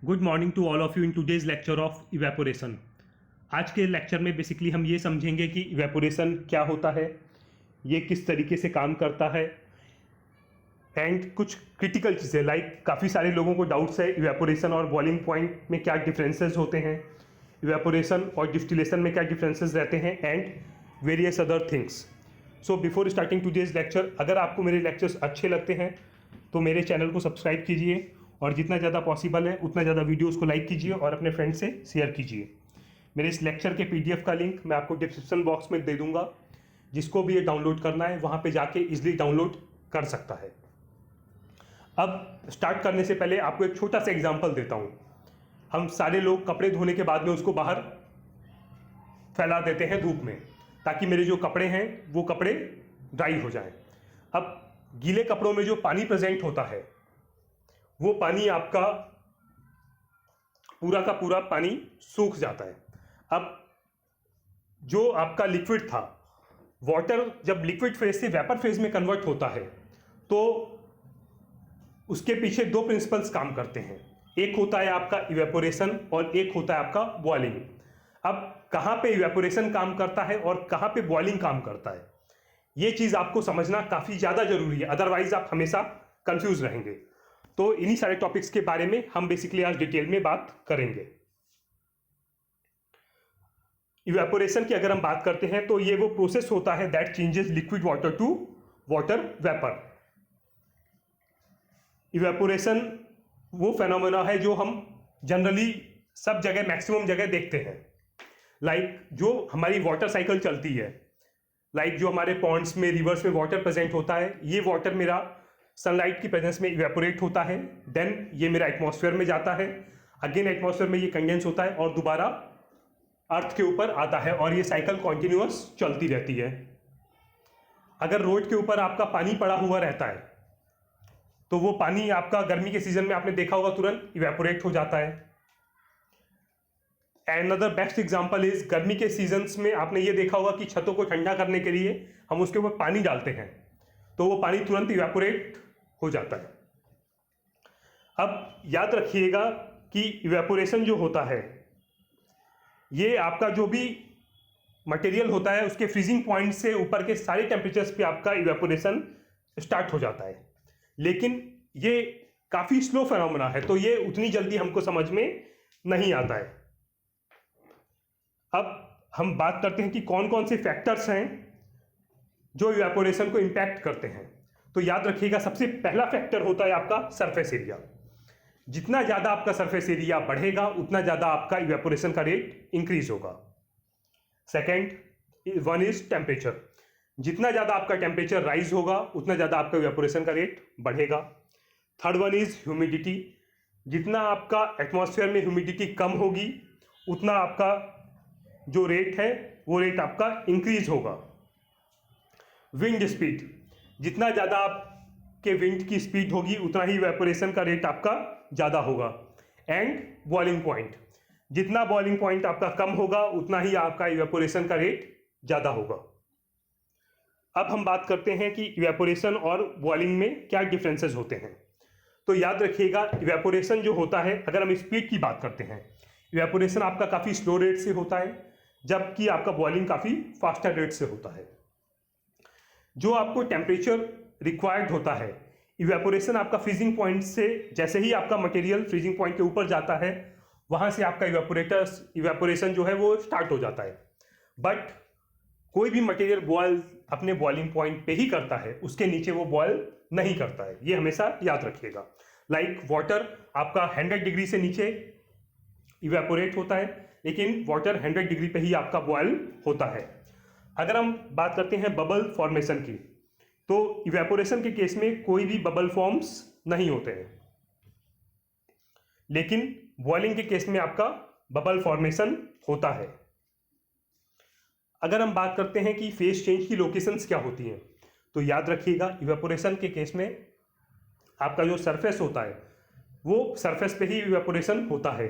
Good morning to all of you in today's lecture of evaporation. आज के lecture में basically हम ये समझेंगे कि इवेपोरेशन क्या होता है, ये किस तरीके से काम करता है, एंड कुछ क्रिटिकल चीज़ें लाइक काफ़ी सारे लोगों को डाउट्स है इवेपोरेशन और बॉइलिंग पॉइंट में क्या डिफरेंसेस होते हैं, इवेपोरेशन और डिस्टिलेशन में क्या डिफरेंसेस रहते हैं, and various other things. So before starting today's lecture, अगर आपको मेरे लेक्चर्स अच्छे लगते हैं तो मेरे चैनल को सब्सक्राइब कीजिए और जितना ज़्यादा पॉसिबल है उतना ज़्यादा वीडियोस को लाइक कीजिए और अपने फ्रेंड से शेयर कीजिए। मेरे इस लेक्चर के पीडीएफ का लिंक मैं आपको डिस्क्रिप्शन बॉक्स में दे दूंगा, जिसको भी ये डाउनलोड करना है वहाँ पे जाके इजीली डाउनलोड कर सकता है। अब स्टार्ट करने से पहले आपको एक छोटा सा एग्जांपल देता हूँ। हम सारे लोग कपड़े धोने के बाद में उसको बाहर फैला देते हैं धूप में, ताकि मेरे जो कपड़े हैं वो कपड़े ड्राई हो जाएं। अब गीले कपड़ों में जो पानी प्रेजेंट होता है वो पानी आपका पूरा का पूरा पानी सूख जाता है। अब जो आपका लिक्विड था, वाटर जब लिक्विड फेज से वेपर फेज में कन्वर्ट होता है तो उसके पीछे दो प्रिंसिपल्स काम करते हैं। एक होता है आपका इवेपोरेशन और एक होता है आपका बॉइलिंग। अब कहाँ पे इवेपोरेशन काम करता है और कहाँ पे बॉइलिंग काम करता है, ये चीज़ आपको समझना काफ़ी ज़्यादा जरूरी है, अदरवाइज आप हमेशा कंफ्यूज रहेंगे। तो इन्हीं सारे टॉपिक्स के बारे में हम बेसिकली आज डिटेल में बात करेंगे। इवेपोरेशन की अगर हम बात करते हैं तो ये वो प्रोसेस होता है that changes liquid water to water vapour. Evaporation वो फेनोमेना है जो हम जनरली सब जगह मैक्सिमम जगह देखते हैं। लाइक जो हमारी वाटर साइकिल चलती है, लाइक जो हमारे पॉन्ड्स में, रिवर्स में वाटर प्रेजेंट होता है, ये वाटर मेरा सनलाइट की प्रेजेंस में इवेपोरेट होता है, देन ये मेरा एटमॉस्फेयर में जाता है, अगेन एटमॉस्फेयर में ये कंडेंस होता है और दोबारा अर्थ के ऊपर आता है और ये साइकिल कॉन्टिन्यूअस चलती रहती है। अगर रोड के ऊपर आपका पानी पड़ा हुआ रहता है तो वो पानी आपका गर्मी के सीजन में आपने देखा होगा तुरंत इवेपोरेट हो जाता है। अनदर बेस्ट एग्जांपल इज गर्मी के सीजन्स में आपने ये देखा होगा कि छतों को ठंडा करने के लिए हम उसके ऊपर पानी डालते हैं तो वो पानी तुरंत इवेपोरेट हो जाता है। अब याद रखिएगा कि इवेपोरेशन जो होता है ये आपका जो भी मटेरियल होता है उसके फ्रीजिंग पॉइंट से ऊपर के सारे टेम्परेचर्स पे आपका इवेपोरेशन स्टार्ट हो जाता है, लेकिन ये काफ़ी स्लो फेनोमेना है तो ये उतनी जल्दी हमको समझ में नहीं आता है। अब हम बात करते हैं कि कौन कौन से फैक्टर्स हैं जो इवेपोरेशन को इम्पैक्ट करते हैं। तो याद रखिएगा सबसे पहला फैक्टर होता है आपका सरफेस एरिया। जितना ज़्यादा आपका सरफेस एरिया बढ़ेगा उतना ज़्यादा आपका इवेपोरेशन का रेट इंक्रीज होगा। Second one is temperature. जितना ज़्यादा आपका टेम्परेचर राइज होगा उतना ज़्यादा आपका इवेपोरेशन का रेट बढ़ेगा। Third one is humidity. जितना आपका एटमॉस्फेयर में ह्यूमिडिटी कम होगी उतना आपका जो रेट है वो रेट आपका इंक्रीज होगा। Wind speed. जितना ज़्यादा आपके विंड की स्पीड होगी उतना ही इवेपोरेशन का रेट आपका ज़्यादा होगा। And boiling point. जितना बॉइलिंग पॉइंट आपका कम होगा उतना ही आपका इवेपोरेशन का रेट ज़्यादा होगा। अब हम बात करते हैं कि इवेपोरेशन और बॉइलिंग में क्या डिफरेंसेस होते हैं। तो याद रखिएगा इवेपोरेशन जो होता है, अगर हम स्पीड की बात करते हैं, इवेपोरेशन आपका काफ़ी स्लो रेट से होता है जबकि आपका बॉइलिंग काफ़ी फास्टर रेट से होता है। जो आपको टेम्परेचर रिक्वायर्ड होता है, इवेपोरेशन आपका फ्रीजिंग पॉइंट से, जैसे ही आपका मटेरियल फ्रीजिंग पॉइंट के ऊपर जाता है वहाँ से आपका इवेपोरेशन जो है वो स्टार्ट हो जाता है। बट कोई भी मटेरियल बॉयल अपने बॉइलिंग पॉइंट पे ही करता है, उसके नीचे वो बॉयल नहीं करता है, ये हमेशा याद रखिएगा। लाइक वाटर आपका 100 डिग्री से नीचे इवेपोरेट होता है, लेकिन वाटर 100 डिग्री पे ही आपका बॉयल होता है। अगर हम बात करते हैं बबल फॉर्मेशन की, तो इवेपोरेशन के केस में कोई भी बबल फॉर्म्स नहीं होते हैं, लेकिन बॉइलिंग के केस में आपका बबल फॉर्मेशन होता है। अगर हम बात करते हैं कि फेज चेंज की लोकेशंस क्या होती हैं, तो याद रखिएगा इवेपोरेशन के केस में आपका जो सरफेस होता है वो सरफेस पे ही इवेपोरेशन होता है,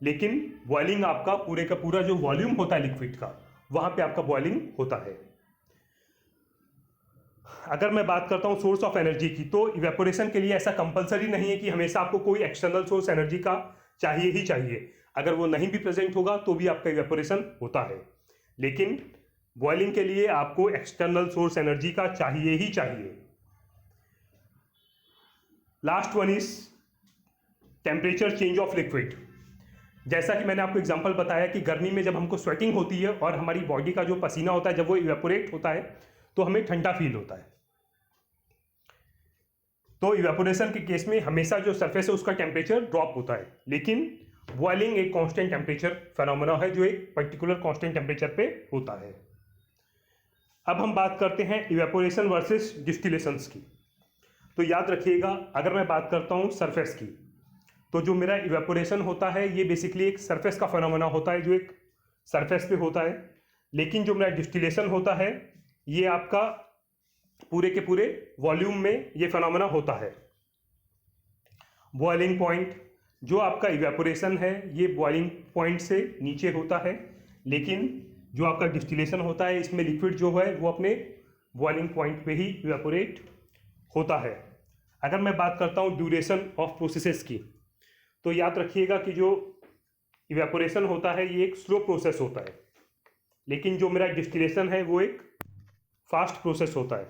लेकिन बॉइलिंग आपका पूरे का पूरा जो वॉल्यूम होता है लिक्विड का वहां पे आपका बॉइलिंग होता है। अगर मैं बात करता हूँ सोर्स ऑफ एनर्जी की, तो इवेपोरेशन के लिए ऐसा कंपलसरी नहीं है कि हमेशा आपको कोई एक्सटर्नल सोर्स एनर्जी का चाहिए ही चाहिए। अगर वो नहीं भी प्रेजेंट होगा तो भी आपका इवेपोरेशन होता है, लेकिन बॉइलिंग के लिए आपको एक्सटर्नल सोर्स एनर्जी का चाहिए ही चाहिए। Last one is temperature change of liquid. जैसा कि मैंने आपको एग्जांपल बताया कि गर्मी में जब हमको स्वेटिंग होती है और हमारी बॉडी का जो पसीना होता है जब वो इवेपोरेट होता है तो हमें ठंडा फील होता है। तो इवेपोरेशन के केस में हमेशा जो सरफेस है उसका टेम्परेचर ड्रॉप होता है, लेकिन बॉइलिंग एक कांस्टेंट टेम्परेचर फेनोमेना है जो एक पर्टिकुलर कांस्टेंट टेम्परेचर पे होता है। अब हम बात करते हैं इवेपोरेशन वर्सेस डिस्टिलेशंस की। तो याद रखिएगा, अगर मैं बात करता हूँ सरफेस की, तो जो मेरा इवेपोरेशन होता है ये बेसिकली एक सरफेस का फेनोमेना होता है जो एक सरफेस पे होता है, लेकिन जो मेरा डिस्टिलेशन होता है ये आपका पूरे के पूरे वॉल्यूम में ये फेनोमेना होता है। बॉइलिंग पॉइंट, जो आपका इवेपोरेशन है ये बॉइलिंग पॉइंट से नीचे होता है, लेकिन जो आपका डिस्टिलेशन होता है इसमें लिक्विड जो है वो अपने बॉइलिंग पॉइंट पे ही इवेपोरेट होता है। अगर मैं बात करता हूँ ड्यूरेशन ऑफ प्रोसेसेस की, तो याद रखिएगा कि जो इवेपोरेशन होता है ये एक स्लो प्रोसेस होता है, लेकिन जो मेरा डिस्टिलेशन है वो एक फास्ट प्रोसेस होता है।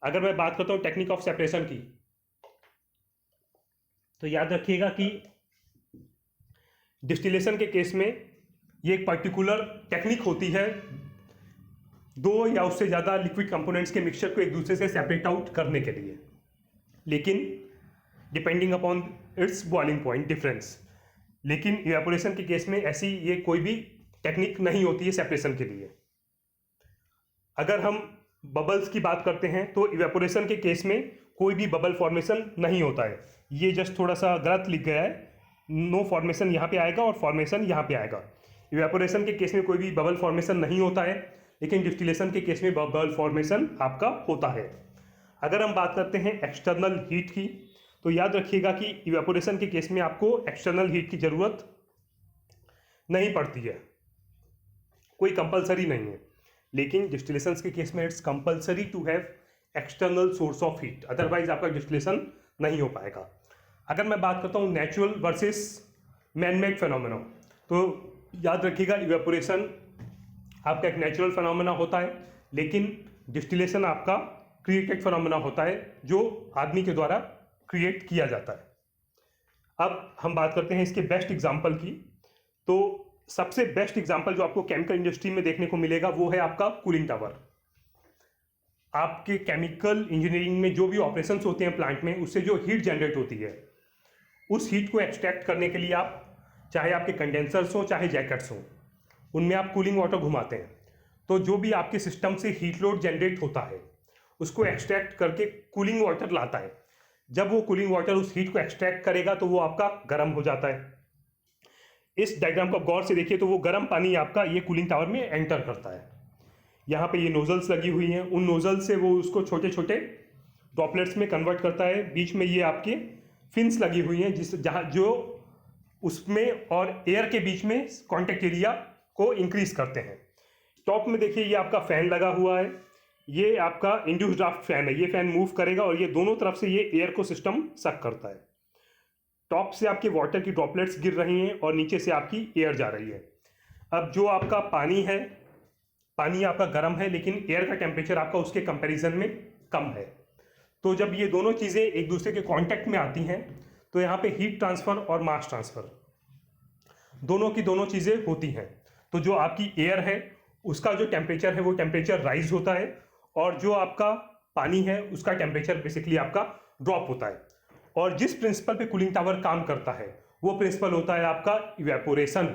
अगर मैं बात करता हूँ टेक्निक ऑफ सेपरेशन की, तो याद रखिएगा कि डिस्टिलेशन के केस में ये एक पर्टिकुलर टेक्निक होती है दो या उससे ज़्यादा लिक्विड कंपोनेंट्स के मिक्सचर को एक दूसरे से सेपरेट आउट करने के लिए, लेकिन depending upon its boiling point difference. लेकिन इवेपोरेशन के केस में ऐसी ये कोई भी टेक्निक नहीं होती है सेपरेशन के लिए। अगर हम बबल्स की बात करते हैं तो इवेपोरेशन के केस में कोई भी बबल फॉर्मेशन नहीं होता है। ये जस्ट थोड़ा सा गलत लिख गया है, नो फॉर्मेशन यहाँ पे आएगा और फॉर्मेशन यहाँ पे आएगा। इवेपोरेशन के केस में कोई भी बबल फॉर्मेशन नहीं होता है, लेकिन डिस्टिलेशन के केस में बबल फॉर्मेशन आपका होता है। अगर हम बात करते हैं एक्सटर्नल हीट की, तो याद रखिएगा कि इवेपोरेशन के केस में आपको एक्सटर्नल हीट की ज़रूरत नहीं पड़ती है, कोई कंपलसरी नहीं है, लेकिन डिस्टिलेशन के केस में it's compulsory to have external source of heat, otherwise आपका डिस्टिलेशन नहीं हो पाएगा। अगर मैं बात करता हूँ natural versus man made phenomena, तो याद रखिएगा इवेपोरेशन आपका एक नेचुरल फेनोमेना होता है, लेकिन डिस्टिलेशन आपका क्रिएटेड फेनोमेना होता है जो आदमी के द्वारा क्रिएट किया जाता है। अब हम बात करते हैं इसके बेस्ट एग्जाम्पल की। तो सबसे बेस्ट एग्जाम्पल जो आपको केमिकल इंडस्ट्री में देखने को मिलेगा वो है आपका कूलिंग टावर। आपके केमिकल इंजीनियरिंग में जो भी ऑपरेशंस होते हैं प्लांट में, उससे जो हीट जनरेट होती है, उस हीट को एक्सट्रैक्ट करने के लिए आप, चाहे आपके कंडेंसर्स हो चाहे जैकेट्स हो, उनमें आप कूलिंग वाटर घुमाते हैं। तो जो भी आपके सिस्टम से हीट लोड जनरेट होता है उसको एक्सट्रैक्ट करके कूलिंग वाटर लाता है। जब वो कूलिंग वाटर उस हीट को एक्सट्रैक्ट करेगा तो वो आपका गर्म हो जाता है। इस डायग्राम को आप गौर से देखिए तो वो गर्म पानी आपका ये कूलिंग टावर में एंटर करता है। यहाँ पे ये नोजल्स लगी हुई हैं, उन नोजल से वो उसको छोटे छोटे ड्रॉपलेट्स में कन्वर्ट करता है। बीच में ये आपके फिन्स लगी हुई हैं जो उसमें और एयर के बीच में कॉन्टेक्ट एरिया को इंक्रीज करते हैं। टॉप में देखिए ये आपका फैन लगा हुआ है, ये आपका इंड्यूस्ड ड्राफ्ट फैन है। ये फैन मूव करेगा और ये दोनों तरफ से ये एयर को सिस्टम सक करता है। टॉप से आपके वाटर की ड्रॉपलेट्स गिर रही हैं और नीचे से आपकी एयर जा रही है। अब जो आपका पानी है, पानी आपका गर्म है, लेकिन एयर का टेम्परेचर आपका उसके कंपैरिजन में कम है। तो जब ये दोनों चीज़ें एक दूसरे के कांटेक्ट में आती हैं तो यहाँ पे हीट ट्रांसफ़र और मास ट्रांसफ़र दोनों की दोनों चीज़ें होती हैं। तो जो आपकी एयर है उसका जो टेम्परेचर है वो टेम्परेचर राइज होता है, और जो आपका पानी है उसका टेम्परेचर बेसिकली आपका ड्रॉप होता है। और जिस प्रिंसिपल पे कूलिंग टावर काम करता है वो प्रिंसिपल होता है आपका इवेपोरेशन,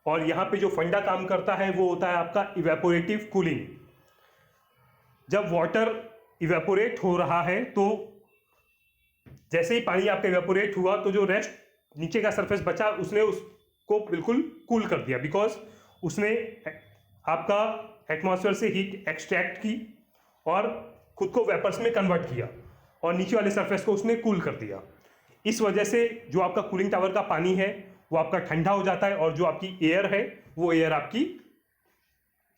और यहाँ पे जो फंडा काम करता है वो होता है आपका इवेपोरेटिव कूलिंग। जब वाटर इवेपोरेट हो रहा है तो जैसे ही पानी आपका इवेपोरेट हुआ तो जो रेस्ट नीचे का सरफेस बचा उसने उसको बिल्कुल कूल कर दिया, बिकॉज उसने आपका एटमॉस्फेयर से हीट एक्सट्रैक्ट की और खुद को वेपर्स में कन्वर्ट किया और नीचे वाले सरफेस को उसने कूल कर दिया। इस वजह से जो आपका कूलिंग टावर का पानी है वो आपका ठंडा हो जाता है, और जो आपकी एयर है वो एयर आपकी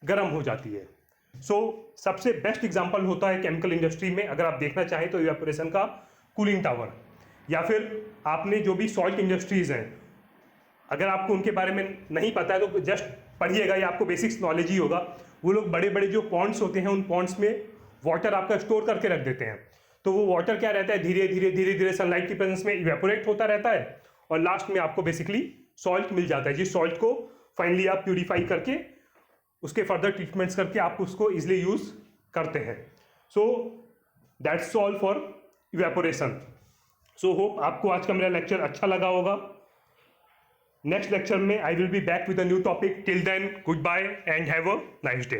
गर्म हो जाती है। सबसे बेस्ट एग्जांपल होता है केमिकल इंडस्ट्री में, अगर आप देखना चाहें तो इवेपोरेशन का कूलिंग टावर। या फिर आपने जो भी सॉल्ट इंडस्ट्रीज़ हैं, अगर आपको उनके बारे में नहीं पता है तो जस्ट पढ़िएगा, या आपको बेसिक्स नॉलेज ही होगा। वो लोग बड़े बड़े जो पॉन्ड्स होते हैं, उन पॉन्ड्स में वाटर आपका स्टोर करके रख देते हैं। तो वो वाटर क्या रहता है, धीरे धीरे सनलाइट की प्रेजेंस में इवेपोरेट होता रहता है, और लास्ट में आपको बेसिकली सॉल्ट मिल जाता है, जिस सॉल्ट को फाइनली आप प्यूरिफाई करके उसके फर्दर ट्रीटमेंट्स करके आप उसको इजिली यूज करते हैं। So that's all for evaporation. So hope आपको आज का मेरा लेक्चर अच्छा लगा होगा। नेक्स्ट लेक्चर में I will be back with a new topic. Till then, good bye and have a nice day.